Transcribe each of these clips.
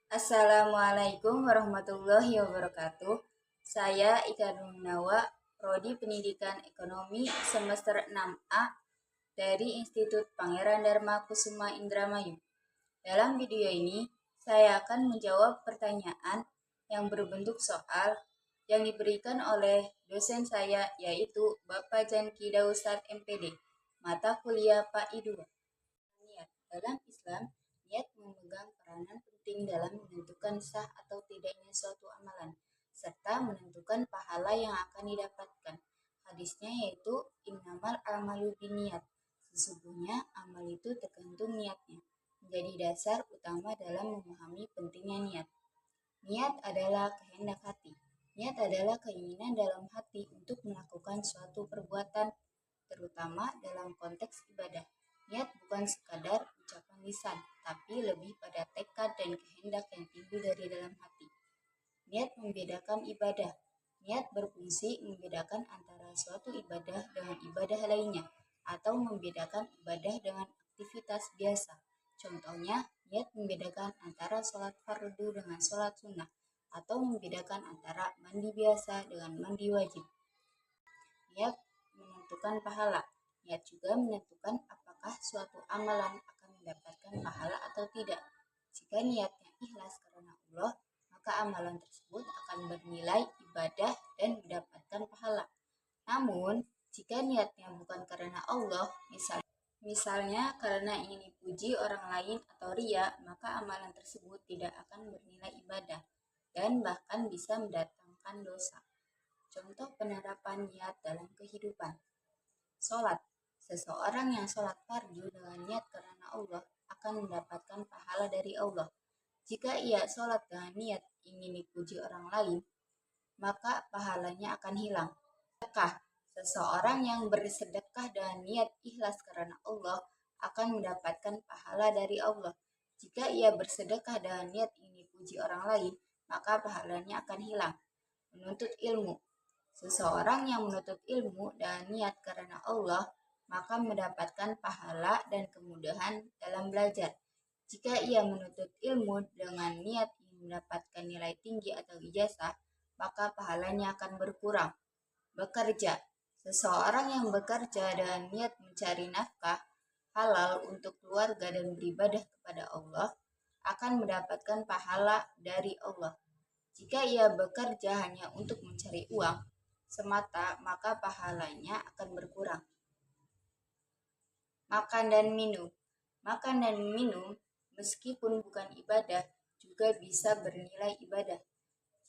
Assalamualaikum warahmatullahi wabarakatuh. Saya Ika Nawa, Prodi Pendidikan Ekonomi semester 6A dari Institut Pangeran Dharma Kusuma Indramayu. Dalam video ini, saya akan menjawab pertanyaan yang berbentuk soal yang diberikan oleh dosen saya, yaitu Bapak Janki Dausat MPD, mata kuliah PAI 2. Dalam Islam, niat memegang peranan penting dalam menentukan sah atau tidaknya suatu amalan, serta menentukan pahala yang akan didapatkan. Hadisnya yaitu innamal a'malu binniyat. Sesungguhnya amal itu tergantung niatnya, menjadi dasar utama dalam memahami pentingnya niat. Niat adalah kehendak hati. Niat adalah keinginan dalam hati untuk melakukan suatu perbuatan, terutama dalam konteks ibadah. Niat bukan sekadar ucapan lisan, tapi lebih pada tekad dan kehendak yang timbul dari dalam hati. Niat membedakan ibadah. Niat berfungsi membedakan antara suatu ibadah dengan ibadah lainnya, atau membedakan ibadah dengan aktivitas biasa. Contohnya, niat membedakan antara sholat fardu dengan sholat sunnah, atau membedakan antara mandi biasa dengan mandi wajib. Niat menentukan pahala. Niat juga menentukan apakah suatu amalan akan mendapatkan pahala atau tidak. Jika niatnya ikhlas karena Allah, maka amalan tersebut akan bernilai ibadah dan mendapatkan pahala. Namun, jika niatnya bukan karena Allah, misalnya karena ingin dipuji orang lain atau ria, maka amalan tersebut tidak akan bernilai ibadah dan bahkan bisa mendatangkan dosa. Contoh penerapan niat dalam kehidupan. Sholat. Seseorang yang sholat fardu dengan niat karena Allah akan mendapatkan pahala dari Allah. Jika ia sholat dengan niat ingin dipuji orang lain, maka pahalanya akan hilang. Sedekah. Seseorang yang bersedekah dengan niat ikhlas karena Allah akan mendapatkan pahala dari Allah. Jika ia bersedekah dengan niat ingin dipuji orang lain, maka pahalanya akan hilang. Menuntut ilmu. Seseorang yang menuntut ilmu dan niat karena Allah, maka mendapatkan pahala dan kemudahan dalam belajar. Jika ia menuntut ilmu dengan niat ingin mendapatkan nilai tinggi atau ijazah, maka pahalanya akan berkurang. Bekerja. Seseorang yang bekerja dengan niat mencari nafkah halal untuk keluarga dan beribadah kepada Allah, akan mendapatkan pahala dari Allah. Jika ia bekerja hanya untuk mencari uang semata, maka pahalanya akan berkurang. Makan dan minum. Makan dan minum, meskipun bukan ibadah, juga bisa bernilai ibadah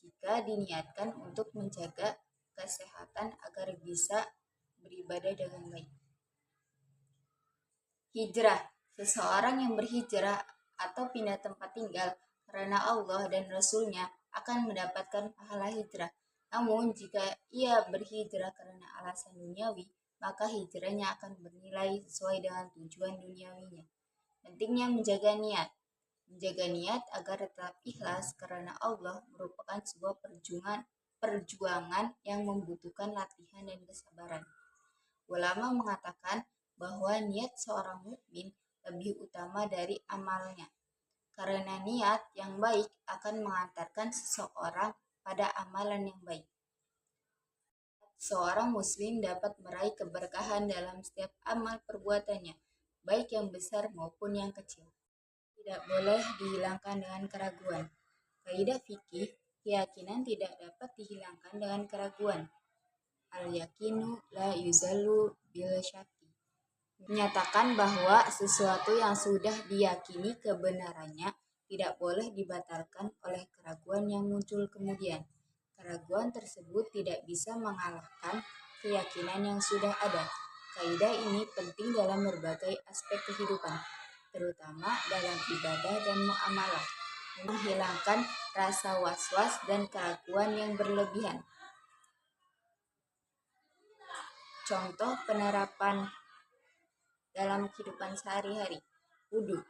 jika diniatkan untuk menjaga kesehatan agar bisa beribadah dengan baik. Hijrah. Seseorang yang berhijrah atau pindah tempat tinggal karena Allah dan Rasul-Nya akan mendapatkan pahala hijrah. Namun jika ia berhijrah karena alasan duniawi, maka hijrahnya akan bernilai sesuai dengan tujuan duniawinya. Pentingnya menjaga niat. Menjaga niat agar tetap ikhlas karena Allah merupakan sebuah perjuangan yang membutuhkan latihan dan kesabaran. Ulama mengatakan bahwa niat seorang mukmin lebih utama dari amalnya, karena niat yang baik akan mengantarkan seseorang pada amalan yang baik. Seorang muslim dapat meraih keberkahan dalam setiap amal perbuatannya, baik yang besar maupun yang kecil. Tidak boleh dihilangkan dengan keraguan. Kaidah fikih, keyakinan tidak dapat dihilangkan dengan keraguan. Al-yakinu la yuzalu bil syaki. Menyatakan bahwa sesuatu yang sudah diyakini kebenarannya tidak boleh dibatalkan oleh keraguan yang muncul kemudian. Keraguan tersebut tidak bisa mengalahkan keyakinan yang sudah ada. Kaidah ini penting dalam berbagai aspek kehidupan, terutama dalam ibadah dan muamalah, menghilangkan rasa was-was dan keraguan yang berlebihan. Contoh penerapan dalam kehidupan sehari-hari. Wudhu.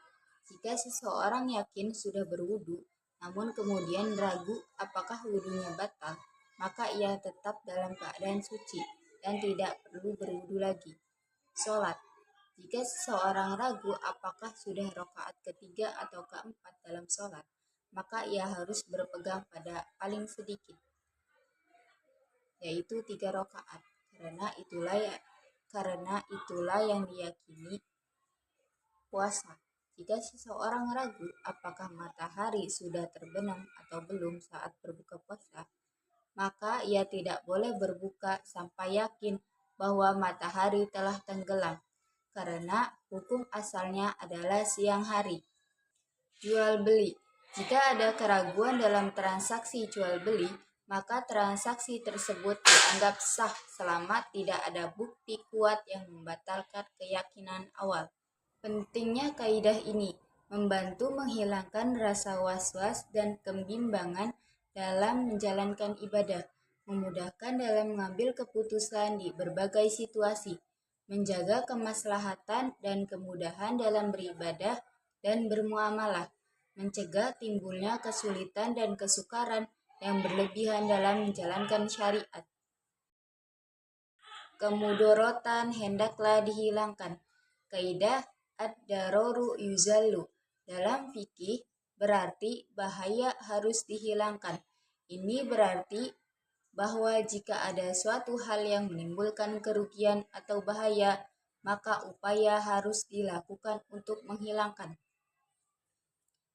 Jika seseorang yakin sudah berwudhu, namun kemudian ragu apakah wudhunya batal, maka ia tetap dalam keadaan suci dan tidak perlu berwudhu lagi. Sholat. Jika seseorang ragu apakah sudah rakaat ketiga atau keempat dalam sholat, maka ia harus berpegang pada paling sedikit, yaitu 3 rakaat. Karena itulah yang diyakini puasa. Jika seseorang ragu apakah matahari sudah terbenam atau belum saat berbuka puasa, maka ia tidak boleh berbuka sampai yakin bahwa matahari telah tenggelam, karena hukum asalnya adalah siang hari. Jual beli. Jika ada keraguan dalam transaksi jual beli, maka transaksi tersebut dianggap sah selama tidak ada bukti kuat yang membatalkan keyakinan awal. Pentingnya kaidah ini membantu menghilangkan rasa was-was dan kebimbangan dalam menjalankan ibadah, memudahkan dalam mengambil keputusan di berbagai situasi, menjaga kemaslahatan dan kemudahan dalam beribadah dan bermuamalah, mencegah timbulnya kesulitan dan kesukaran yang berlebihan dalam menjalankan syariat. Kemudorotan hendaklah dihilangkan. Kaidah ad-daroru yuzallu dalam fikih berarti bahaya harus dihilangkan. Ini berarti bahwa jika ada suatu hal yang menimbulkan kerugian atau bahaya, maka upaya harus dilakukan untuk menghilangkan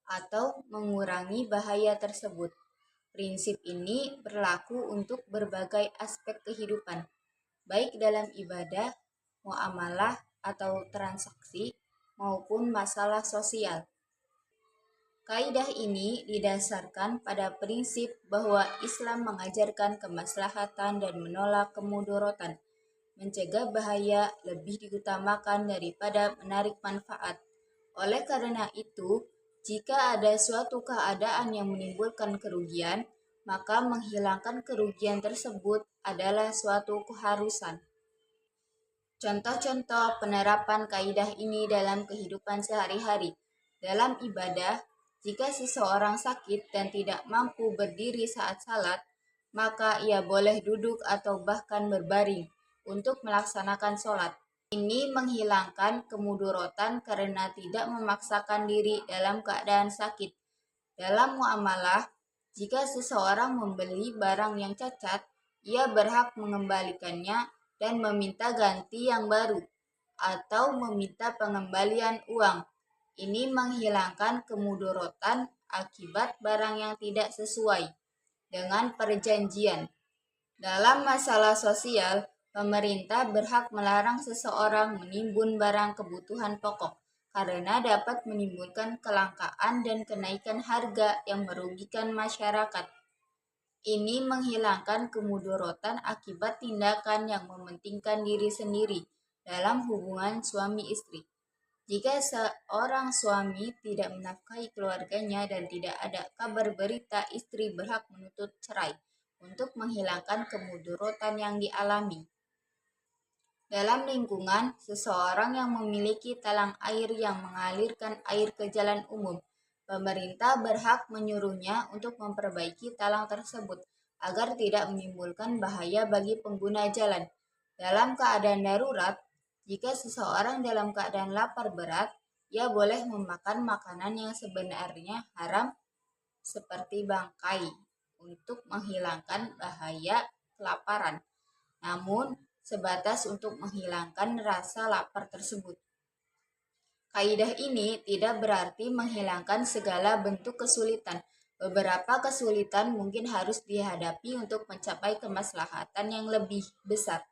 atau mengurangi bahaya tersebut. Prinsip ini berlaku untuk berbagai aspek kehidupan, baik dalam ibadah, muamalah, atau transaksi, maupun masalah sosial. Kaidah ini didasarkan pada prinsip bahwa Islam mengajarkan kemaslahatan dan menolak kemudorotan. Mencegah bahaya lebih diutamakan daripada menarik manfaat. Oleh karena itu, jika ada suatu keadaan yang menimbulkan kerugian, maka menghilangkan kerugian tersebut adalah suatu keharusan. Contoh-contoh penerapan kaidah ini dalam kehidupan sehari-hari. Dalam ibadah, jika seseorang sakit dan tidak mampu berdiri saat salat, maka ia boleh duduk atau bahkan berbaring untuk melaksanakan sholat. Ini menghilangkan kemudorotan karena tidak memaksakan diri dalam keadaan sakit. Dalam muamalah, jika seseorang membeli barang yang cacat, ia berhak mengembalikannya dan meminta ganti yang baru, atau meminta pengembalian uang. Ini menghilangkan kemudorotan akibat barang yang tidak sesuai dengan perjanjian. Dalam masalah sosial, pemerintah berhak melarang seseorang menimbun barang kebutuhan pokok karena dapat menimbulkan kelangkaan dan kenaikan harga yang merugikan masyarakat. Ini menghilangkan kemudorotan akibat tindakan yang mementingkan diri sendiri dalam hubungan suami istri. Jika seorang suami tidak menafkahi keluarganya dan tidak ada kabar berita, istri berhak menuntut cerai untuk menghilangkan kemudorotan yang dialami. Dalam lingkungan, seseorang yang memiliki talang air yang mengalirkan air ke jalan umum, pemerintah berhak menyuruhnya untuk memperbaiki talang tersebut agar tidak menimbulkan bahaya bagi pengguna jalan. Dalam keadaan darurat, jika seseorang dalam keadaan lapar berat, ia boleh memakan makanan yang sebenarnya haram seperti bangkai untuk menghilangkan bahaya kelaparan, namun sebatas untuk menghilangkan rasa lapar tersebut. Kaidah ini tidak berarti menghilangkan segala bentuk kesulitan. Beberapa kesulitan mungkin harus dihadapi untuk mencapai kemaslahatan yang lebih besar.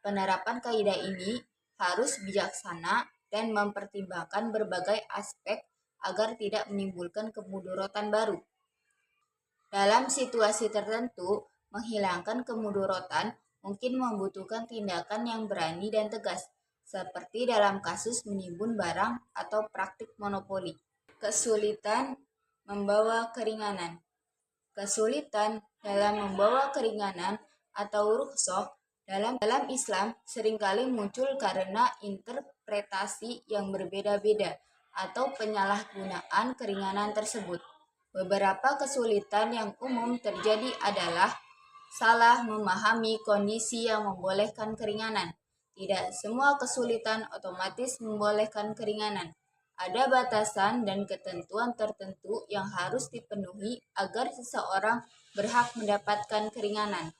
Penerapan kaidah ini harus bijaksana dan mempertimbangkan berbagai aspek agar tidak menimbulkan kemudorotan baru. Dalam situasi tertentu, menghilangkan kemudorotan mungkin membutuhkan tindakan yang berani dan tegas, seperti dalam kasus menimbun barang atau praktik monopoli. Kesulitan membawa keringanan. Kesulitan dalam membawa keringanan atau rukhsah dalam Islam seringkali muncul karena interpretasi yang berbeda-beda atau penyalahgunaan keringanan tersebut. Beberapa kesulitan yang umum terjadi adalah salah memahami kondisi yang membolehkan keringanan. Tidak semua kesulitan otomatis membolehkan keringanan. ada batasan dan ketentuan tertentu yang harus dipenuhi agar seseorang berhak mendapatkan keringanan.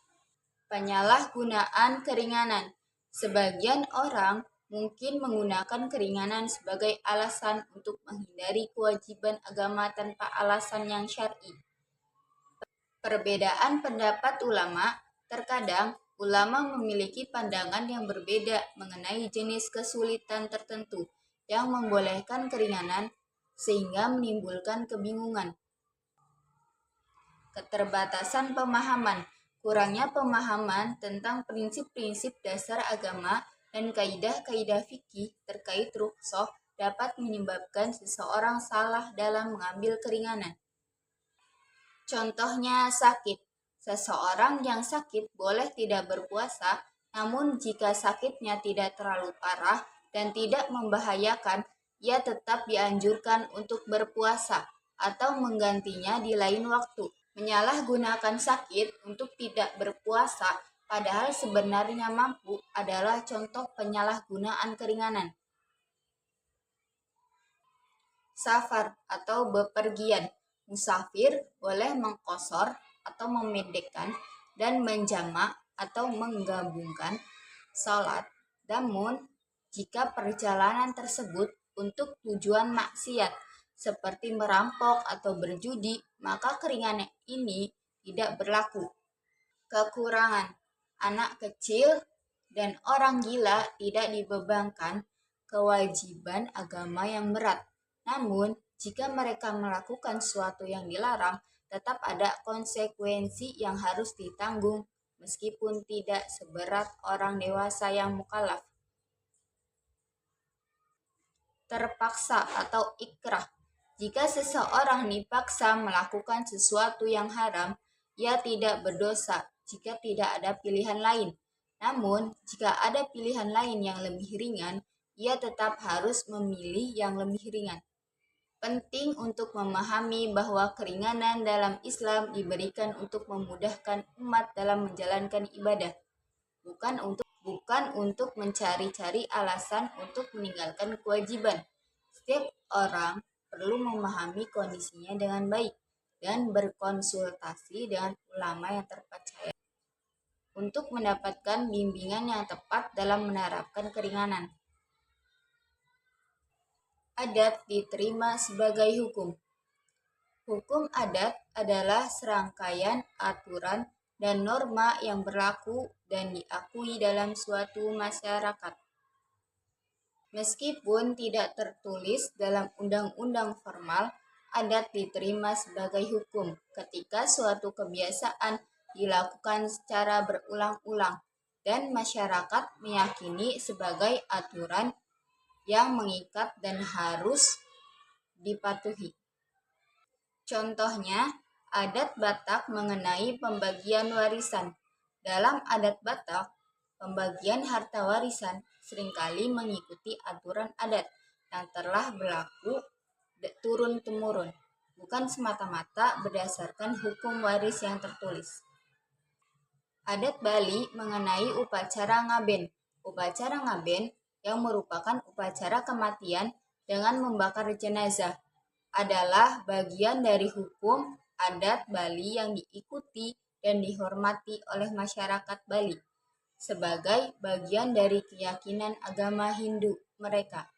Penyalahgunaan keringanan. Sebagian orang mungkin menggunakan keringanan sebagai alasan untuk menghindari kewajiban agama tanpa alasan yang syar'i. Perbedaan pendapat ulama. Terkadang ulama memiliki pandangan yang berbeda mengenai jenis kesulitan tertentu yang membolehkan keringanan sehingga menimbulkan kebingungan. Keterbatasan pemahaman. Kurangnya pemahaman tentang prinsip-prinsip dasar agama dan kaidah-kaidah fikih terkait rukhsah dapat menyebabkan seseorang salah dalam mengambil keringanan. Contohnya sakit. Seseorang yang sakit boleh tidak berpuasa, namun jika sakitnya tidak terlalu parah dan tidak membahayakan, ia tetap dianjurkan untuk berpuasa atau menggantinya di lain waktu. Menyalahgunakan sakit untuk tidak berpuasa, padahal sebenarnya mampu, adalah contoh penyalahgunaan keringanan. Safar atau bepergian. Musafir boleh mengqosor atau memendekkan dan menjamak atau menggabungkan salat. Namun, jika perjalanan tersebut untuk tujuan maksiat seperti merampok atau berjudi, maka keringanan ini tidak berlaku. Kekurangan. Anak kecil dan orang gila tidak dibebankan kewajiban agama yang berat. Namun, jika mereka melakukan sesuatu yang dilarang, tetap ada konsekuensi yang harus ditanggung, meskipun tidak seberat orang dewasa yang mukallaf. Terpaksa atau ikrah. Jika seseorang dipaksa melakukan sesuatu yang haram, ia tidak berdosa jika tidak ada pilihan lain. Namun, jika ada pilihan lain yang lebih ringan, ia tetap harus memilih yang lebih ringan. Penting untuk memahami bahwa keringanan dalam Islam diberikan untuk memudahkan umat dalam menjalankan ibadah, bukan untuk mencari-cari alasan untuk meninggalkan kewajiban. Setiap orang perlu memahami kondisinya dengan baik dan berkonsultasi dengan ulama yang terpercaya untuk mendapatkan bimbingan yang tepat dalam menerapkan keringanan. Adat diterima sebagai hukum. Hukum adat adalah serangkaian aturan dan norma yang berlaku dan diakui dalam suatu masyarakat. Meskipun tidak tertulis dalam undang-undang formal, adat diterima sebagai hukum ketika suatu kebiasaan dilakukan secara berulang-ulang dan masyarakat meyakini sebagai aturan yang mengikat dan harus dipatuhi. Contohnya, adat Batak mengenai pembagian warisan. Dalam adat Batak, pembagian harta warisan seringkali mengikuti aturan adat yang telah berlaku turun-temurun, bukan semata-mata berdasarkan hukum waris yang tertulis. Adat Bali mengenai upacara ngaben. Upacara ngaben yang merupakan upacara kematian dengan membakar jenazah adalah bagian dari hukum adat Bali yang diikuti dan dihormati oleh masyarakat Bali sebagai bagian dari keyakinan agama Hindu mereka.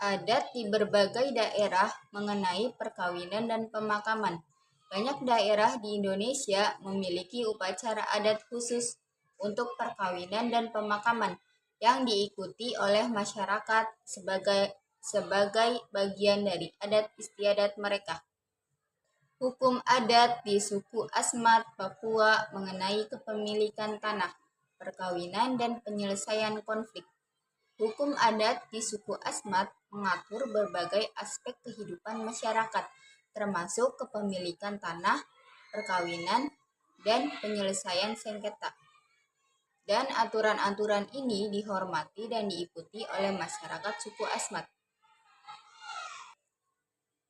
Adat di berbagai daerah mengenai perkawinan dan pemakaman. Banyak daerah di Indonesia memiliki upacara adat khusus untuk perkawinan dan pemakaman yang diikuti oleh masyarakat sebagai bagian dari adat istiadat mereka. Hukum adat di suku Asmat, Papua mengenai kepemilikan tanah, perkawinan, dan penyelesaian konflik. Hukum adat di suku Asmat mengatur berbagai aspek kehidupan masyarakat, termasuk kepemilikan tanah, perkawinan, dan penyelesaian sengketa. Dan aturan-aturan ini dihormati dan diikuti oleh masyarakat suku Asmat.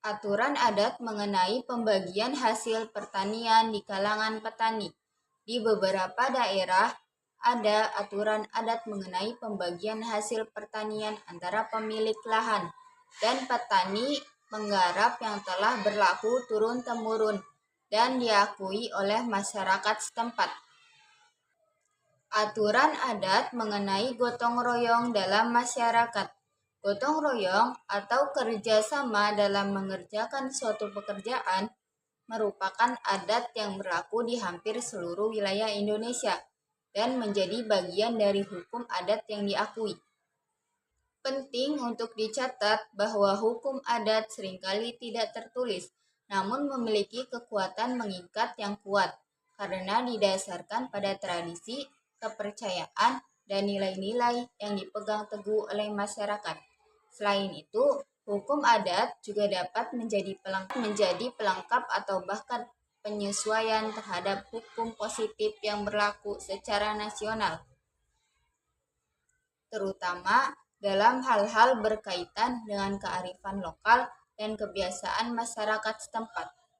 Aturan adat mengenai pembagian hasil pertanian di kalangan petani. Di beberapa daerah ada aturan adat mengenai pembagian hasil pertanian antara pemilik lahan dan petani menggarap yang telah berlaku turun-temurun dan diakui oleh masyarakat setempat. Aturan adat mengenai gotong royong dalam masyarakat. Gotong royong atau kerjasama dalam mengerjakan suatu pekerjaan merupakan adat yang berlaku di hampir seluruh wilayah Indonesia dan menjadi bagian dari hukum adat yang diakui. Penting untuk dicatat bahwa hukum adat seringkali tidak tertulis, namun memiliki kekuatan mengikat yang kuat karena didasarkan pada tradisi, kepercayaan, dan nilai-nilai yang dipegang teguh oleh masyarakat. Selain itu, hukum adat juga dapat menjadi pelengkap atau bahkan penyesuaian terhadap hukum positif yang berlaku secara nasional, terutama dalam hal-hal berkaitan dengan kearifan lokal dan kebiasaan masyarakat setempat.